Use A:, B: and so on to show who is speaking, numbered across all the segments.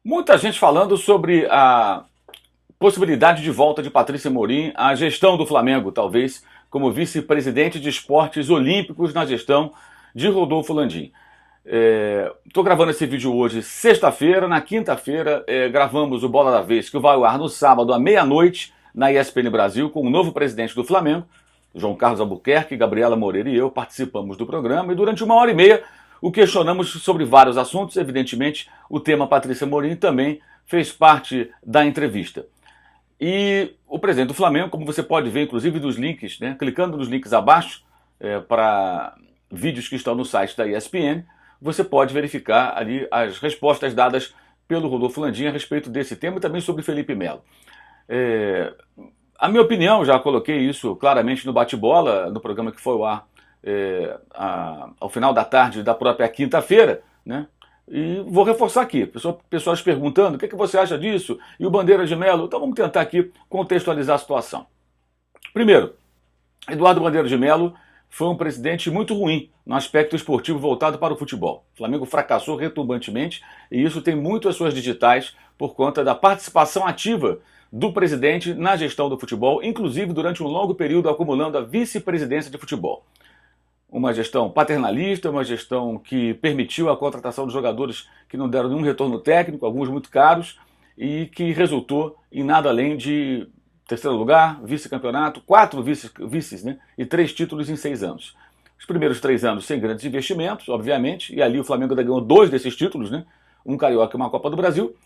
A: Muita gente falando sobre a possibilidade de volta de Patrícia Amorim à gestão do Flamengo, talvez como vice-presidente de esportes olímpicos na gestão de Rodolfo Landim. Estou gravando esse vídeo hoje, sexta-feira. Na quinta-feira, gravamos o Bola da Vez, que vai ao ar no sábado à meia-noite na ESPN Brasil, com o novo presidente do Flamengo, João Carlos Albuquerque, Gabriela Moreira e eu participamos do programa, e durante 1h30 o questionamos sobre vários assuntos. Evidentemente, o tema Patrícia Amorim também fez parte da entrevista. E o presidente do Flamengo, como você pode ver, inclusive dos links, clicando nos links abaixo, para vídeos que estão no site da ESPN, você pode verificar ali as respostas dadas pelo Rodolfo Landim a respeito desse tema e também sobre Felipe Melo. A minha opinião, já coloquei isso claramente no bate-bola, no programa que foi ao ar ao final da tarde da própria quinta-feira, né? E vou reforçar aqui, pessoas perguntando o que você acha disso, e o Bandeira de Melo. Então vamos tentar aqui contextualizar a situação. Primeiro, Eduardo Bandeira de Melo foi um presidente muito ruim no aspecto esportivo voltado para o futebol. O Flamengo fracassou retumbantemente, e isso tem muito as suas digitais por conta da participação ativa do presidente na gestão do futebol, inclusive durante um longo período acumulando a vice-presidência de futebol. Uma gestão paternalista, uma gestão que permitiu a contratação de jogadores que não deram nenhum retorno técnico, alguns muito caros, e que resultou em nada além de terceiro lugar, vice-campeonato, 4 vices, e 3 títulos em 6 anos. Os primeiros 3 anos sem grandes investimentos, obviamente, e ali o Flamengo ainda ganhou 2 desses títulos, um Carioca e uma Copa do Brasil,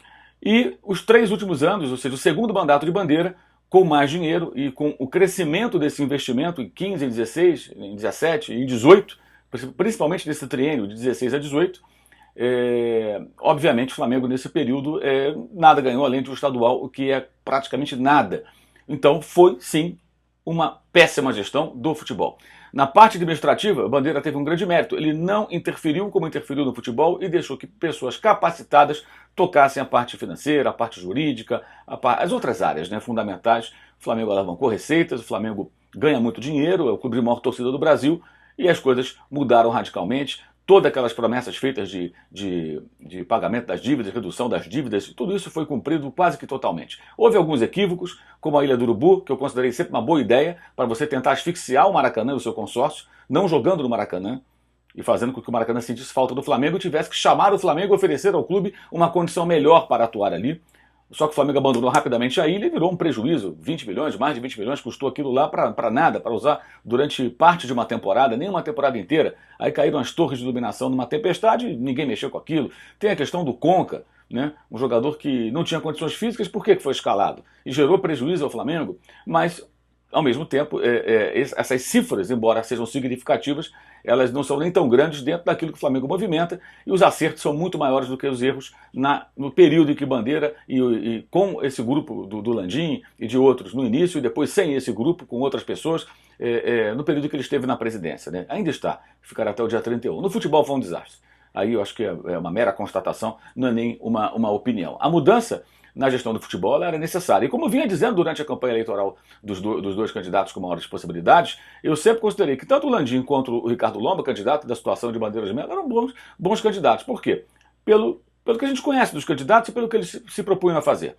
A: e os 3 últimos anos, ou seja, o segundo mandato de Bandeira, com mais dinheiro e com o crescimento desse investimento em 15, em 16, em 17 e em 18, principalmente nesse triênio de 16 a 18, obviamente o Flamengo nesse período nada ganhou além do estadual, o que é praticamente nada. Então foi sim uma péssima gestão do futebol. Na parte administrativa, Bandeira teve um grande mérito. Ele não interferiu como interferiu no futebol e deixou que pessoas capacitadas tocassem a parte financeira, a parte jurídica, as outras áreas fundamentais. O Flamengo alavancou receitas, o Flamengo ganha muito dinheiro, é o clube de maior torcida do Brasil, e as coisas mudaram radicalmente. Todas aquelas promessas feitas de pagamento das dívidas, redução das dívidas, tudo isso foi cumprido quase que totalmente. Houve alguns equívocos, como a Ilha do Urubu, que eu considerei sempre uma boa ideia para você tentar asfixiar o Maracanã e o seu consórcio, não jogando no Maracanã, e fazendo com que o Maracanã sentisse falta do Flamengo e tivesse que chamar o Flamengo e oferecer ao clube uma condição melhor para atuar ali. Só que o Flamengo abandonou rapidamente a ilha e virou um prejuízo. 20 milhões, mais de 20 milhões, custou aquilo lá para nada, para usar durante parte de uma temporada, nem uma temporada inteira. Aí caíram as torres de iluminação numa tempestade e ninguém mexeu com aquilo. Tem a questão do Conca, um jogador que não tinha condições físicas, por que foi escalado? E gerou prejuízo ao Flamengo, mas ao mesmo tempo, essas cifras, embora sejam significativas, elas não são nem tão grandes dentro daquilo que o Flamengo movimenta, e os acertos são muito maiores do que os erros no período em que Bandeira, e com esse grupo do Landim e de outros no início, e depois sem esse grupo, com outras pessoas, no período que ele esteve na presidência. Ainda está, ficará até o dia 31. No futebol foi um desastre. Aí eu acho que é uma mera constatação, não é nem uma opinião. A mudança na gestão do futebol era necessária. E como eu vinha dizendo durante a campanha eleitoral dos dois candidatos com maiores possibilidades, eu sempre considerei que tanto o Landim quanto o Ricardo Lomba, candidato da situação de Bandeira de Melo, eram bons candidatos. Por quê? Pelo que a gente conhece dos candidatos e pelo que eles se propunham a fazer.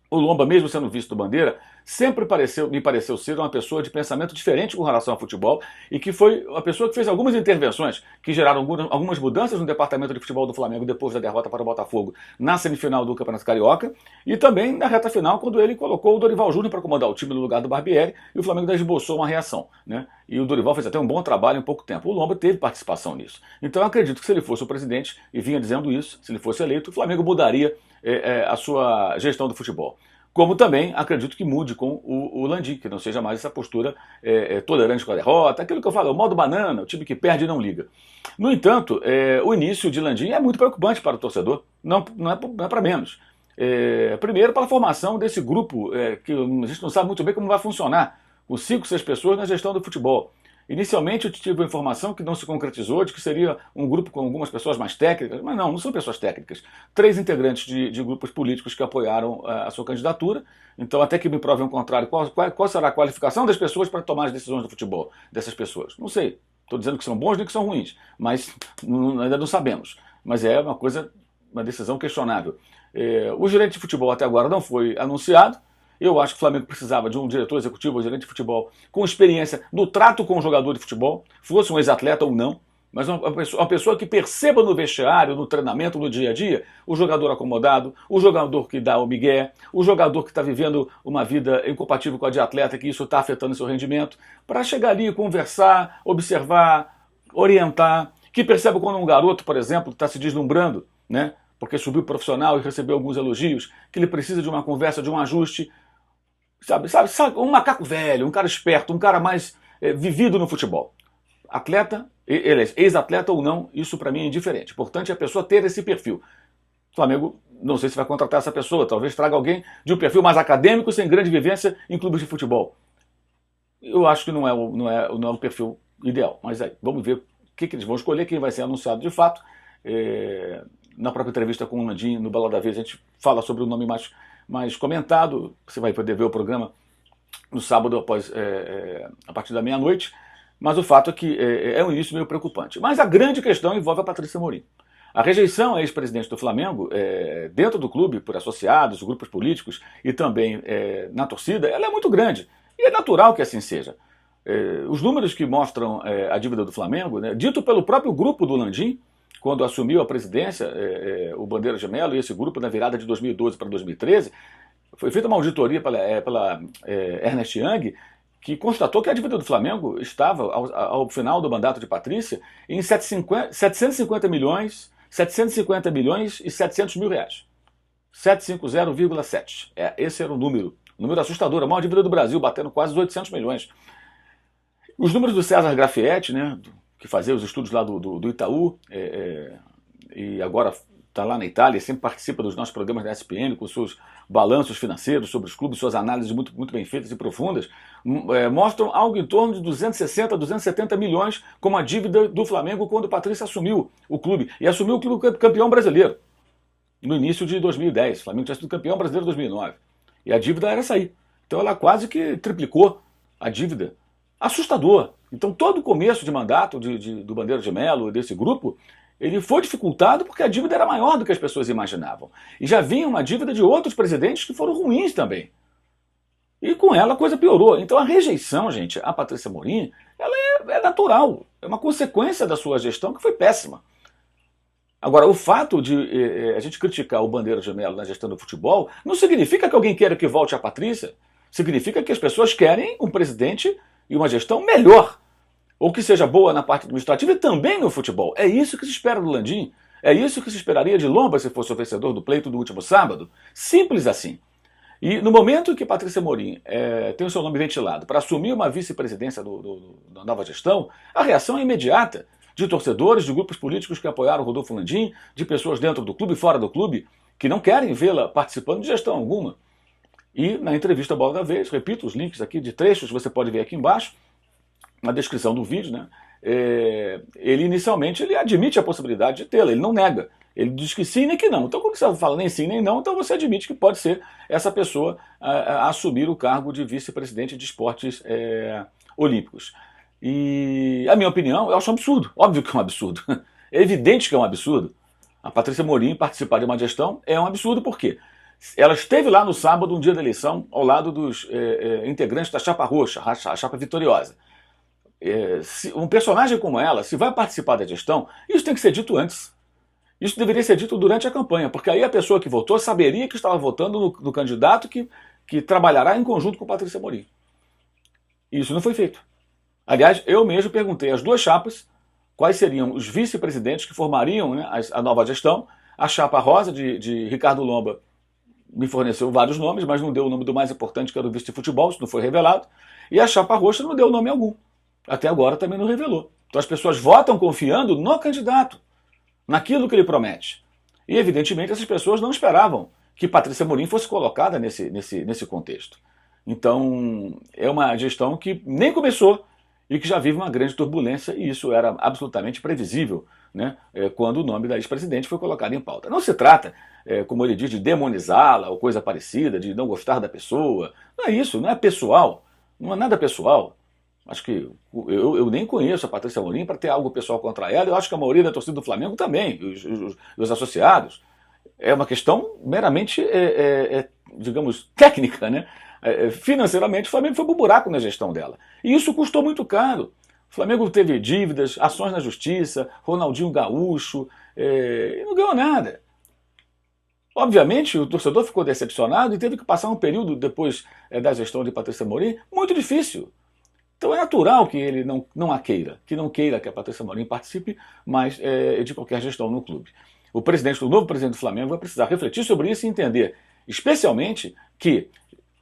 A: O Lomba, mesmo sendo visto do Bandeira, sempre me pareceu ser uma pessoa de pensamento diferente com relação ao futebol, e que foi uma pessoa que fez algumas intervenções que geraram algumas mudanças no departamento de futebol do Flamengo depois da derrota para o Botafogo na semifinal do Campeonato Carioca, e também na reta final, quando ele colocou o Dorival Júnior para comandar o time no lugar do Barbieri, e o Flamengo esboçou uma reação. E o Dorival fez até um bom trabalho em pouco tempo. O Lomba teve participação nisso. Então eu acredito que se ele fosse o presidente, e vinha dizendo isso, se ele fosse eleito, o Flamengo mudaria a sua gestão do futebol. Como também acredito que mude com o Landim, que não seja mais essa postura tolerante com a derrota, aquilo que eu falo, o modo banana, o time que perde e não liga. No entanto, o início de Landim é muito preocupante para o torcedor, não é para menos. Primeiro, pela formação desse grupo, que a gente não sabe muito bem como vai funcionar, com 5, 6 pessoas na gestão do futebol. Inicialmente eu tive a informação que não se concretizou, de que seria um grupo com algumas pessoas mais técnicas, mas não são pessoas técnicas. 3 integrantes de grupos políticos que apoiaram a sua candidatura. Então, até que me provem o contrário, qual será a qualificação das pessoas para tomar as decisões do futebol dessas pessoas? Não sei. Estou dizendo que são bons nem que são ruins, mas ainda não sabemos. Mas é uma coisa uma decisão questionável. O gerente de futebol até agora não foi anunciado. Eu acho que o Flamengo precisava de um diretor executivo ou gerente de futebol com experiência no trato com o jogador de futebol, fosse um ex-atleta ou não, mas uma pessoa que perceba no vestiário, no treinamento, no dia a dia, o jogador acomodado, o jogador que dá o migué, o jogador que está vivendo uma vida incompatível com a de atleta, que isso está afetando seu rendimento, para chegar ali, conversar, observar, orientar, que perceba quando um garoto, por exemplo, está se deslumbrando, né, porque subiu profissional e recebeu alguns elogios, que ele precisa de uma conversa, de um ajuste, sabe, um macaco velho, um cara esperto, um cara mais vivido no futebol. Atleta, ex-atleta ou não, isso para mim é indiferente. Importante é a pessoa ter esse perfil. O Flamengo, não sei se vai contratar essa pessoa, talvez traga alguém de um perfil mais acadêmico, sem grande vivência em clubes de futebol. Eu acho que não é o perfil ideal, mas aí, vamos ver o que eles vão escolher, quem vai ser anunciado de fato. Na própria entrevista com o Landim, no Bola da Vez, a gente fala sobre o nome mais comentado. Você vai poder ver o programa no sábado a partir da meia-noite. Mas o fato é que é um início meio preocupante. Mas a grande questão envolve a Patrícia Morim. A rejeição à ex-presidente do Flamengo, dentro do clube, por associados, grupos políticos e também na torcida, ela é muito grande. E é natural que assim seja. Os números que mostram a dívida do Flamengo, né, dito pelo próprio grupo do Landim, quando assumiu a presidência, o Bandeira de Mello e esse grupo na virada de 2012 para 2013, foi feita uma auditoria pela Ernest Young, que constatou que a dívida do Flamengo estava, ao final do mandato de Patrícia, em 750 milhões e 700 mil reais. 750,7. Esse era o número. Número assustador, a maior dívida do Brasil, batendo quase os 800 milhões. Os números do César Grafietti, né, que fazia os estudos lá do Itaú, e agora está lá na Itália, sempre participa dos nossos programas da ESPN, com seus balanços financeiros sobre os clubes, suas análises muito, muito bem feitas e profundas, mostram algo em torno de 260, 270 milhões como a dívida do Flamengo quando Patrícia assumiu o clube. E assumiu o clube campeão brasileiro, no início de 2010. O Flamengo tinha sido campeão brasileiro em 2009. E a dívida era essa aí. Então ela quase que triplicou a dívida. Assustador. Então todo o começo de mandato do Bandeira de Mello, desse grupo, ele foi dificultado porque a dívida era maior do que as pessoas imaginavam. E já vinha uma dívida de outros presidentes que foram ruins também. E com ela a coisa piorou. Então a rejeição, gente, à Patrícia Morim, ela é natural. É uma consequência da sua gestão que foi péssima. Agora, o fato de a gente criticar o Bandeira de Mello na gestão do futebol não significa que alguém queira que volte a Patrícia. Significa que as pessoas querem um presidente e uma gestão melhor. Ou que seja boa na parte administrativa e também no futebol. É isso que se espera do Landim. É isso que se esperaria de Lomba se fosse o vencedor do pleito do último sábado. Simples assim. E no momento em que Patrícia Morim tem o seu nome ventilado para assumir uma vice-presidência da nova gestão, a reação é imediata de torcedores, de grupos políticos que apoiaram o Rodolfo Landim, de pessoas dentro do clube e fora do clube, que não querem vê-la participando de gestão alguma. E na entrevista Bola da Vez, repito os links aqui de trechos, você pode ver aqui embaixo, na descrição do vídeo, né? Ele inicialmente admite a possibilidade de tê-la, ele não nega. Ele diz que sim nem que não. Então, quando você fala nem sim nem não, então você admite que pode ser essa pessoa a assumir o cargo de vice-presidente de esportes olímpicos. E a minha opinião, eu acho um absurdo. Óbvio que é um absurdo. É evidente que é um absurdo. A Patrícia Morim participar de uma gestão é um absurdo, por quê? Ela esteve lá no sábado, um dia da eleição, ao lado dos integrantes da Chapa Roxa, a Chapa Vitoriosa. Um personagem como ela, se vai participar da gestão, isso tem que ser dito antes. Isso deveria ser dito durante a campanha, porque aí a pessoa que votou saberia que estava votando no candidato que trabalhará em conjunto com Patrícia Morim. Isso não foi feito. Aliás, eu mesmo perguntei às duas chapas quais seriam os vice-presidentes que formariam, né, a nova gestão. A chapa rosa de Ricardo Lomba me forneceu vários nomes, mas não deu o nome do mais importante, que era o vice de futebol, isso não foi revelado. E a chapa roxa não deu nome algum. Até agora também não revelou. Então as pessoas votam confiando no candidato, naquilo que ele promete. E evidentemente essas pessoas não esperavam que Patrícia Morim fosse colocada nesse contexto. Então é uma gestão que nem começou e que já vive uma grande turbulência, e isso era absolutamente previsível, né, quando o nome da ex-presidente foi colocado em pauta. Não se trata, como ele diz, de demonizá-la ou coisa parecida, de não gostar da pessoa. Não é isso, não é pessoal, não é nada pessoal. Acho que eu nem conheço a Patrícia Morim para ter algo pessoal contra ela. Eu acho que a maioria da torcida do Flamengo também, os associados. É uma questão meramente, digamos, técnica, né? Financeiramente, o Flamengo foi pro buraco na gestão dela. E isso custou muito caro. O Flamengo teve dívidas, ações na justiça, Ronaldinho Gaúcho, e não ganhou nada. Obviamente, o torcedor ficou decepcionado e teve que passar um período depois da gestão de Patrícia Amorim muito difícil. Então é natural que ele não a queira, que não queira que a Patrícia Amorim participe mais de qualquer gestão no clube. O novo presidente do Flamengo vai precisar refletir sobre isso e entender, especialmente, que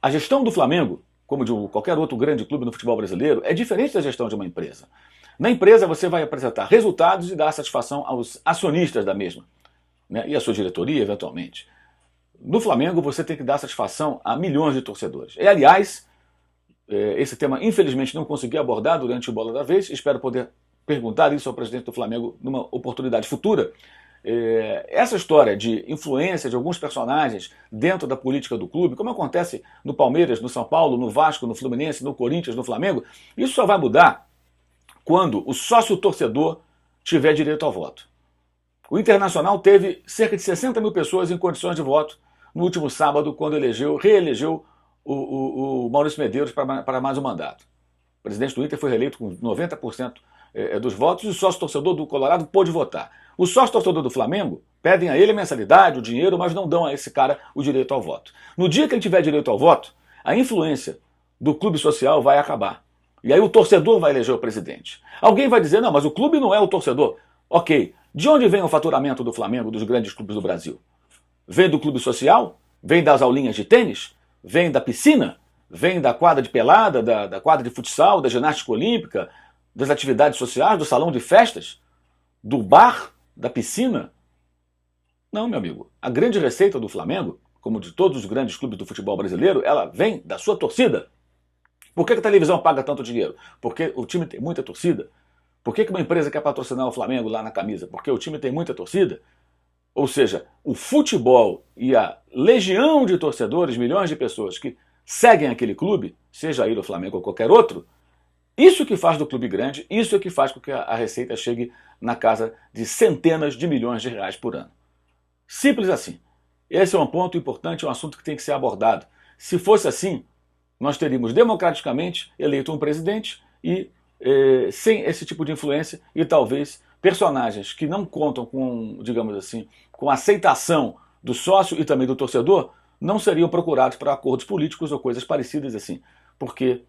A: a gestão do Flamengo, como de qualquer outro grande clube no futebol brasileiro, é diferente da gestão de uma empresa. Na empresa você vai apresentar resultados e dar satisfação aos acionistas da mesma, né, e à sua diretoria, eventualmente. No Flamengo você tem que dar satisfação a milhões de torcedores. E, aliás, esse tema infelizmente não consegui abordar durante o Bola da Vez, espero poder perguntar isso ao presidente do Flamengo numa oportunidade futura. Essa história de influência de alguns personagens dentro da política do clube, como acontece no Palmeiras, no São Paulo, no Vasco, no Fluminense, no Corinthians, no Flamengo, isso só vai mudar quando o sócio-torcedor tiver direito ao voto. O Internacional teve cerca de 60 mil pessoas em condições de voto no último sábado, quando reelegeu o Maurício Medeiros para mais um mandato. O presidente do Inter foi reeleito com 90% dos votos e o sócio-torcedor do Colorado pôde votar. O sócio-torcedor do Flamengo pedem a ele a mensalidade, o dinheiro, mas não dão a esse cara o direito ao voto. No dia que ele tiver direito ao voto, a influência do clube social vai acabar. E aí o torcedor vai eleger o presidente. Alguém vai dizer, não, mas o clube não é o torcedor. Ok, de onde vem o faturamento do Flamengo, dos grandes clubes do Brasil? Vem do clube social? Vem das aulinhas de tênis? Vem da piscina? Vem da quadra de pelada, da quadra de futsal, da ginástica olímpica, das atividades sociais, do salão de festas, do bar, da piscina? Não, meu amigo. A grande receita do Flamengo, como de todos os grandes clubes do futebol brasileiro, ela vem da sua torcida. Por que a televisão paga tanto dinheiro? Porque o time tem muita torcida. Por que uma empresa quer patrocinar o Flamengo lá na camisa? Porque o time tem muita torcida. Ou seja, o futebol e a legião de torcedores, milhões de pessoas que seguem aquele clube, seja ele o Flamengo ou qualquer outro, isso que faz do clube grande, isso é que faz com que a receita chegue na casa de centenas de milhões de reais por ano. Simples assim. Esse é um ponto importante, um assunto que tem que ser abordado. Se fosse assim, nós teríamos democraticamente eleito um presidente e sem esse tipo de influência e talvez personagens que não contam com, digamos assim, com a aceitação do sócio e também do torcedor, não seriam procurados para acordos políticos ou coisas parecidas assim, porque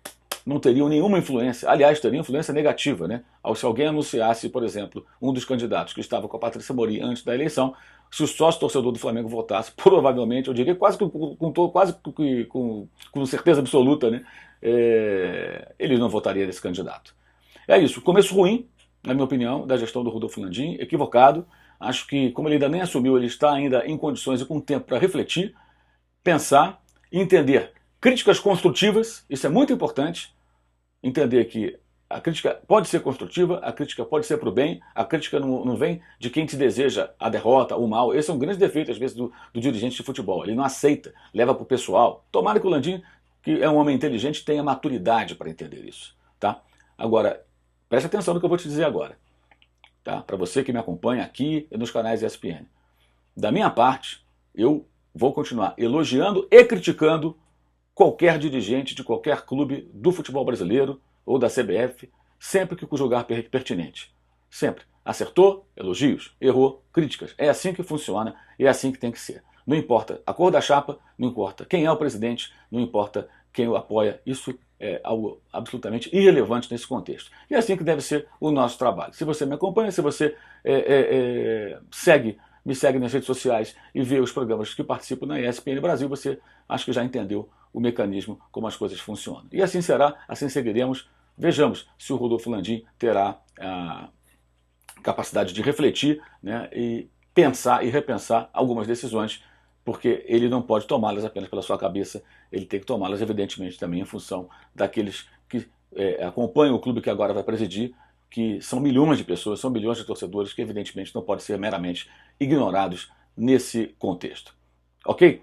A: não teriam nenhuma influência, aliás, teriam influência negativa, né? Se alguém anunciasse, por exemplo, um dos candidatos que estava com a Patrícia Amorim antes da eleição, se o sócio torcedor do Flamengo votasse, provavelmente, eu diria quase com certeza absoluta, né? Ele não votaria nesse candidato. É isso, começo ruim, na minha opinião, da gestão do Rodolfo Landim, equivocado. Acho que, como ele ainda nem assumiu, ele está ainda em condições e com tempo para refletir, pensar, entender críticas construtivas, isso é muito importante, entender que a crítica pode ser construtiva, a crítica pode ser para o bem, a crítica não vem de quem te deseja a derrota, o mal. Esse é um grande defeito, às vezes, do dirigente de futebol. Ele não aceita, leva para o pessoal. Tomara que o Landim, que é um homem inteligente, tenha maturidade para entender isso. Tá? Agora, preste atenção no que eu vou te dizer agora. Tá? Para você que me acompanha aqui e nos canais ESPN. Da minha parte, eu vou continuar elogiando e criticando qualquer dirigente de qualquer clube do futebol brasileiro ou da CBF, sempre que julgar pertinente. Sempre. Acertou, elogios. Errou, críticas. É assim que funciona e é assim que tem que ser. Não importa a cor da chapa, não importa quem é o presidente, não importa quem o apoia. Isso é algo absolutamente irrelevante nesse contexto. E é assim que deve ser o nosso trabalho. Se você me acompanha, se você me segue nas redes sociais e vê os programas que participo na ESPN Brasil, você acho que já entendeu o mecanismo, como as coisas funcionam. E assim será, assim seguiremos. Vejamos se o Rodolfo Landim terá a capacidade de refletir, né, e pensar e repensar algumas decisões, porque ele não pode tomá-las apenas pela sua cabeça, ele tem que tomá-las, evidentemente, também em função daqueles que acompanham o clube que agora vai presidir, que são milhões de pessoas, são milhões de torcedores, que evidentemente não podem ser meramente ignorados nesse contexto. Ok?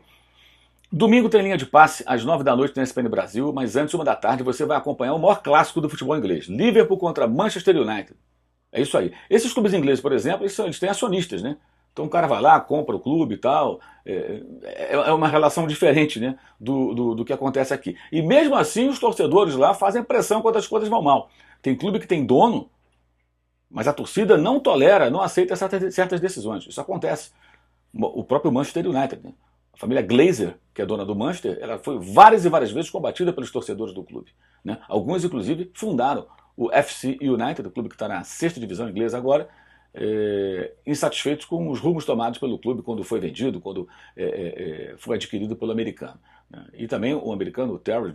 A: Domingo tem linha de passe às 9 da noite na ESPN Brasil, mas antes, 1 da tarde, você vai acompanhar o maior clássico do futebol inglês, Liverpool contra Manchester United. É isso aí. Esses clubes ingleses, por exemplo, eles têm acionistas, né? Então o cara vai lá, compra o clube e tal. É uma relação diferente, né, do que acontece aqui. E mesmo assim os torcedores lá fazem pressão quando as coisas vão mal. Tem clube que tem dono, mas a torcida não tolera, não aceita certas decisões. Isso acontece. O próprio Manchester United, né? A família Glazer, que é dona do Manchester, ela foi várias e várias vezes combatida pelos torcedores do clube, né? Alguns, inclusive, fundaram o FC United, o clube que está na sexta divisão inglesa agora, insatisfeitos com os rumos tomados pelo clube quando foi vendido, quando foi adquirido pelo americano, né? E também o americano, o Terry,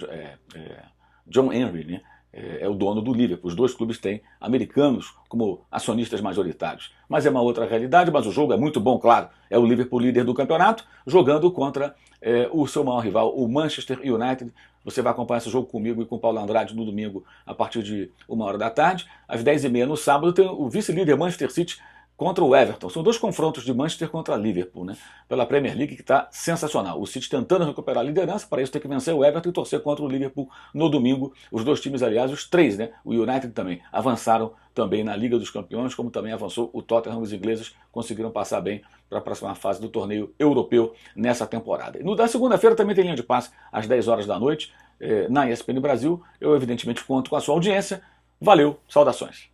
A: John Henry, né? É o dono do Liverpool. Os dois clubes têm americanos como acionistas majoritários. Mas é uma outra realidade, mas o jogo é muito bom, claro. É o Liverpool líder do campeonato, jogando contra o seu maior rival, o Manchester United. Você vai acompanhar esse jogo comigo e com o Paulo Andrade no domingo, a partir de 13h. Às 10h30 no sábado tem o vice-líder Manchester City contra o Everton. São dois confrontos de Manchester contra Liverpool, né? Pela Premier League, que está sensacional. O City tentando recuperar a liderança, para isso tem que vencer o Everton e torcer contra o Liverpool no domingo. Os dois times, aliás, os três, né? O United também avançaram também na Liga dos Campeões, como também avançou o Tottenham. Os ingleses conseguiram passar bem para a próxima fase do torneio europeu nessa temporada. E na segunda-feira também tem linha de passe às 10h da noite, na ESPN Brasil. Eu, evidentemente, conto com a sua audiência. Valeu, saudações.